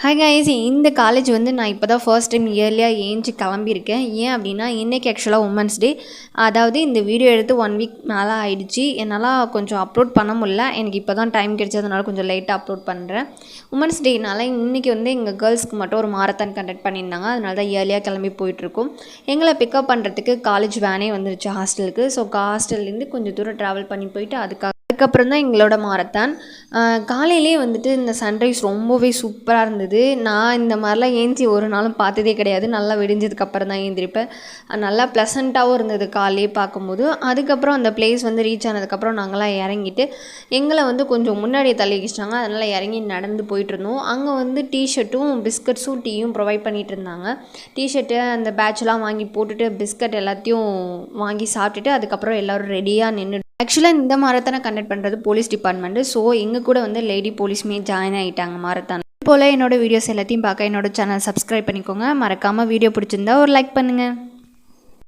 Hi guys, இந்த college வந்து நான் இப்போ தான் ஃபர்ஸ்ட் டைம் இயர்லியாக ஏஞ்சி கிளம்பியிருக்கேன். ஏன் அப்படின்னா இன்றைக்கி ஆக்சுவலாக உமன்ஸ் டே. அதாவது இந்த வீடியோ எடுத்து 1 வீக் மேலே ஆகிடுச்சு. என்னால் கொஞ்சம் அப்லோட் பண்ண முடியல. எனக்கு இப்போ தான் டைம் கிடைச்சதுனால கொஞ்சம் லேட்டாக அப்லோட் பண்ணுறேன். உமன்ஸ் டேனால் இன்றைக்கி வந்து எங்கள் கேர்ள்ஸ்க்கு மட்டும் ஒரு மாரத்தான் கண்டக்ட் பண்ணியிருந்தாங்க. அதனால தான் இயர்லியாக கிளம்பி போயிட்டுருக்கோம். எங்களை பிக்கப் பண்ணுறதுக்கு காலேஜ் வேனே வந்துருச்சு ஹாஸ்டலுக்கு. ஸோ ஹாஸ்டல்லேருந்து கொஞ்சம் தூரம் ட்ராவல் பண்ணி போயிட்டு அதுக்கப்புறம் தான் எங்களோட மாரத்தான். காலையிலே வந்துட்டு இந்த சன்ரைஸ் ரொம்பவே சூப்பராக இருந்தது. நான் இந்த மாதிரிலாம் ஏஞ்சி ஒரு நாளும் பார்த்ததே கிடையாது. நல்லா விடிஞ்சதுக்கப்புறம் தான் ஏந்திரிப்பேன். நல்லா ப்ளசண்ட்டாகவும் இருந்தது காலையே பார்க்கும்போது. அதுக்கப்புறம் அந்த பிளேஸ் வந்து ரீச் ஆனதுக்கப்புறம் நாங்கள்லாம் இறங்கிட்டு எங்களை வந்து கொஞ்சம் முன்னாடியே தள்ளி வச்சிட்டாங்க. அதனால் இறங்கி நடந்து போயிட்டுருந்தோம். அங்கே வந்து டிஷர்ட்டும் பிஸ்கட்ஸும் டீயும் ப்ரொவைட் பண்ணிகிட்டு இருந்தாங்க. டிஷர்ட்டு அந்த பேட்ச்லாம் வாங்கி போட்டுட்டு பிஸ்கட் எல்லாத்தையும் வாங்கி சாப்பிட்டுட்டு அதுக்கப்புறம் எல்லோரும் ரெடியாக நின்று ஆக்சுவலாக இந்த மாரத்தானை கண்டக்ட் பண்ணுறது போலீஸ் டிபார்ட்மெண்ட்டு. ஸோ எங்கள் கூட வந்து லேடி போலீஸுமே ஜாயின் ஆகிட்டாங்க மாரத்தான். இது போல் என்னோடய வீடியோஸ் எல்லாத்தையும் பார்க்க என்னோடய சேனல் சப்ஸ்கிரைப் பண்ணிக்கோங்க. மறக்காமல் வீடியோ பிடிச்சிருந்தா ஒரு லைக் பண்ணுங்கள்.